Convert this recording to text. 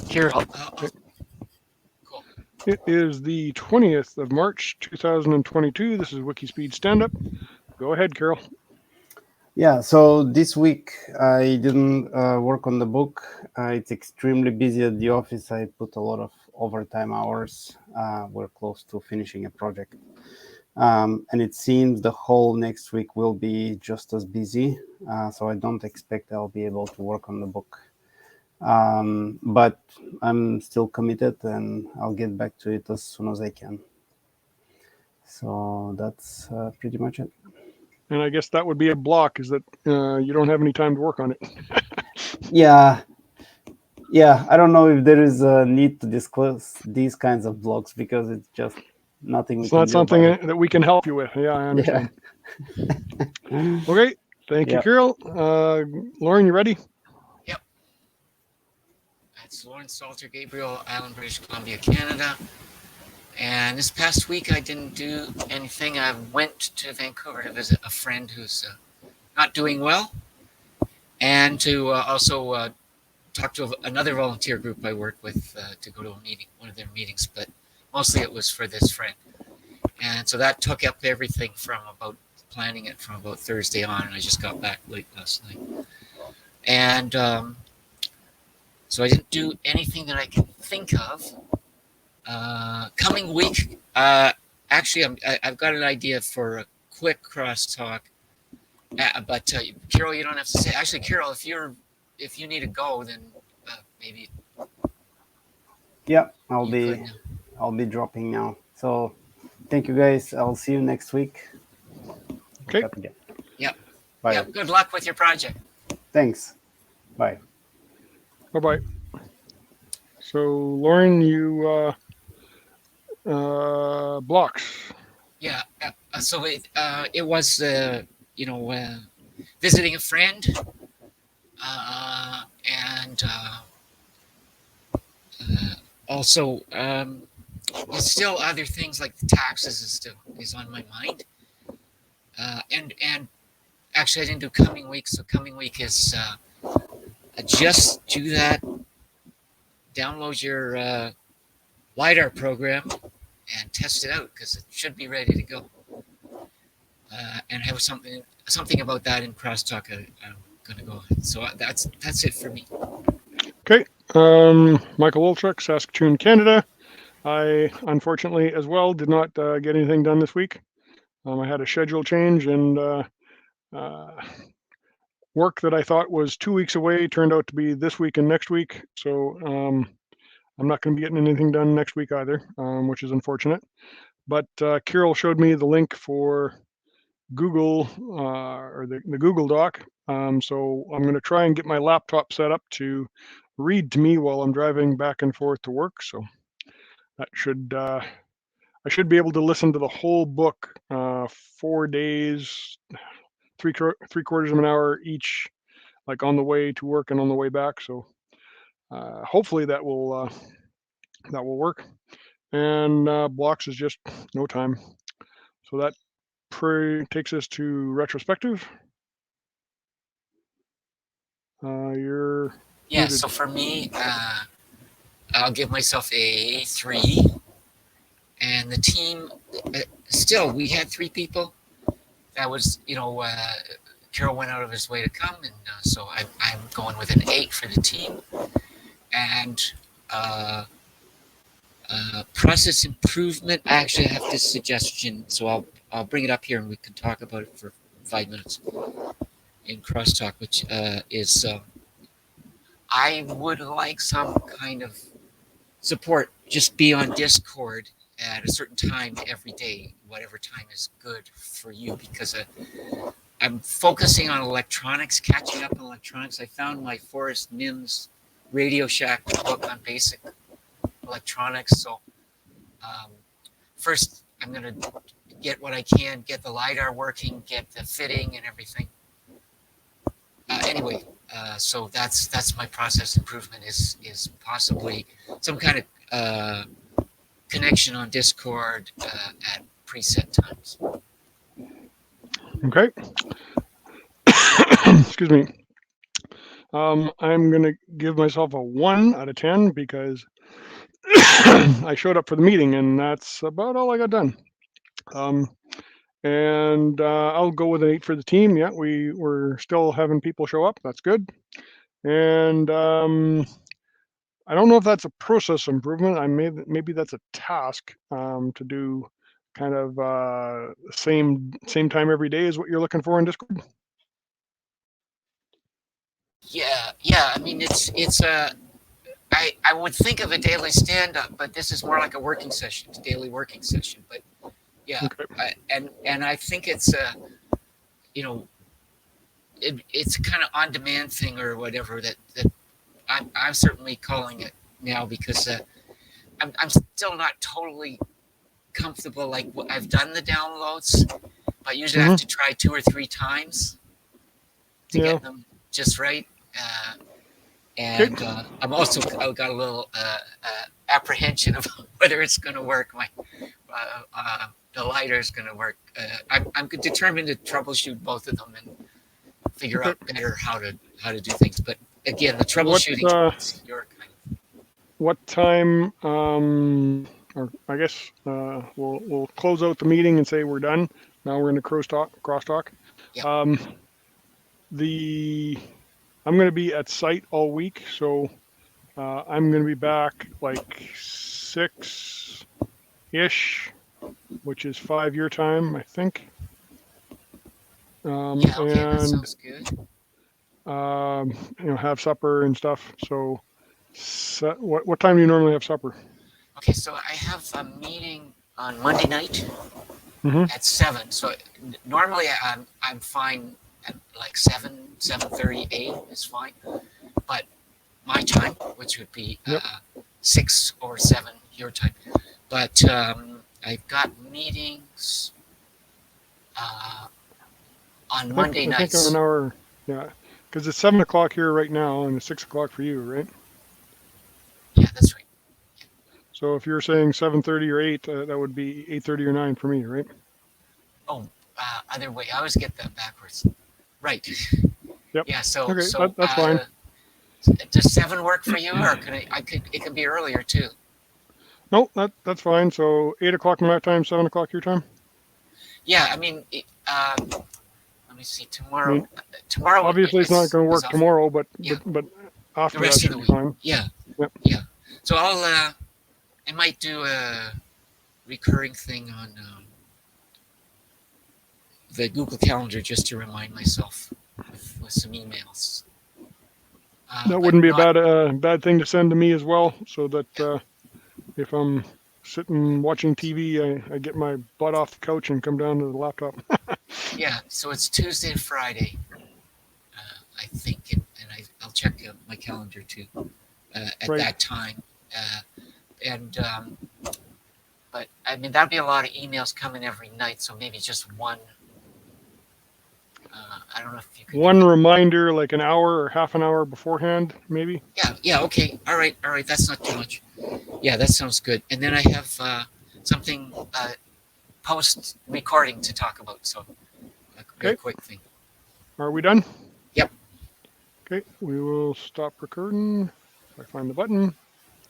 Here, Cool. It is the 20th of March, 2022. This is WIKISPEED Standup. Go ahead, Carol. Yeah, so this week I didn't work on the book. It's extremely busy at the office. I put a lot of overtime hours. We're close to finishing a project. And it seems the whole next week will be just as busy. So I don't expect I'll be able to work on the book. But I'm still committed and I'll get back to it as soon as I can. So that's pretty much it. And I guess that would be a block, is that you don't have any time to work on it. Yeah. I don't know if there is a need to disclose these kinds of blogs because it's just nothing we It's can not do something about it. that we can help you with. Yeah, I understand. Okay, thank you, Yeah. Carol. Lauren, you ready? Yep. It's Lawrence Salter, Gabriel Island, British Columbia, Canada. And this past week I didn't do anything. I went to Vancouver to visit a friend who's not doing well, and to also talk to another volunteer group I work with to go to a meeting, one of their meetings, but mostly it was for this friend. And so that took up everything from about planning it from about Thursday on, and I just got back late last night. And so I didn't do anything that I can think of. Coming week, actually, I've got an idea for a quick crosstalk. But Carol, you don't have to say. Actually, Carol, if you need to go, then maybe. Yeah, I'll be dropping now. So thank you guys. I'll see you next week. Okay. Yep. Bye. Yep. Good luck with your project. Thanks. Bye. Bye-bye. So, Lauren, you blocks. Yeah. So it was visiting a friend, and also still other things like the taxes is on my mind, and actually I didn't do coming week, so coming week is just do that. Download your LiDAR program and test it out because it should be ready to go. And have something about that in crosstalk. I'm gonna go ahead. So that's it for me. Okay. Michael Wolchuk, Saskatoon, Canada. I unfortunately as well did not get anything done this week. I had a schedule change, and work that I thought was 2 weeks away turned out to be this week and next week. So I'm not going to be getting anything done next week either, which is unfortunate. But Carol showed me the link for Google or the Google Doc. So I'm going to try and get my laptop set up to read to me while I'm driving back and forth to work. So that should I should be able to listen to the whole book, 4 days, three quarters of an hour each, like on the way to work and on the way back. So hopefully that will work. And blocks is just no time. So that takes us to retrospective. You're muted. So for me, I'll give myself a 3. And the team, still, we had 3 people. That was, Carol went out of his way to come, and so I'm going with an 8 for the team. And process improvement, I actually have this suggestion, so I'll bring it up here and we can talk about it for 5 minutes in crosstalk, which is I would like some kind of support. Just be on Discord at a certain time every day, whatever time is good for you, because I'm focusing on electronics, catching up on electronics. I found my Forrest Mims Radio Shack book on basic electronics. So first I'm going to get what I can, get the LiDAR working, get the fitting and everything. Anyway, so that's my process improvement is possibly some kind of connection on Discord at preset times. Okay. Excuse me. I'm going to give myself a 1 out of 10 because I showed up for the meeting, and that's about all I got done. And I'll go with an 8 for the team. Yeah, we're still having people show up. That's good. And I don't know if that's a process improvement. Maybe that's a task to do, kind of same time every day is what you're looking for in Discord. Yeah. I mean, it's a. I would think of a daily stand-up, but this is more like a working session, a daily working session. But yeah, Okay. and I think it's a, you know, it's a kind of on-demand thing or whatever that I'm certainly calling it now because I'm still not totally comfortable. Like I've done the downloads, but usually I have to try 2 or 3 times to Yeah. get them just right. And I'm also I've got a little apprehension of whether it's going to work. The lighter is going to work. I'm determined to troubleshoot both of them and figure out better how to do things. But again, the troubleshooting is your kind of. What time? Or I guess we'll close out the meeting and say we're done. Now we're in the crosstalk. Yep. I'm going to be at site all week, so I'm going to be back like 6-ish, which is 5 your time, I think. Yeah, okay, that And sounds good. have supper and stuff. So, what time do you normally have supper? Okay, so I have a meeting on Monday night Mm-hmm. at 7. So normally I'm fine at like 7:30, 8 is fine. But my time, which would be Yep. 6 or 7 your time. But I've got meetings on Monday I think nights. an hour. Yeah, because it's 7 o'clock here right now, and it's 6 o'clock for you, right? Yeah, that's right. So if you're saying 7:30 or 8, that would be 8:30 or 9 for me, right? Oh, other way. I always get that backwards. Right. Yep. Yeah. So Okay, that's fine. Does 7 work for you, or could it could be earlier too? No, that's fine. So 8 o'clock my time, 7 o'clock your time. Yeah. I mean, let me see. Tomorrow. I mean, tomorrow. Obviously, it's not going to work tomorrow, but Yeah. but after The rest that of the should be week. fine. Yeah. Yep. Yeah. So I might do a recurring thing on the Google Calendar just to remind myself with some emails. That wouldn't be a bad thing to send to me as well, so that if I'm sitting watching TV, I get my butt off the couch and come down to the laptop. Yeah, so it's Tuesday and Friday, I think, and I'll check my calendar too at Right. that time. But I mean, that'd be a lot of emails coming every night, so maybe just one. I don't know if you could. One reminder, like an hour or half an hour beforehand, maybe. Yeah. Okay. All right. That's not too much. Yeah, that sounds good. And then I have something post recording to talk about. So a very quick thing. Are we done? Yep. Okay, we will stop recording. If I find the button.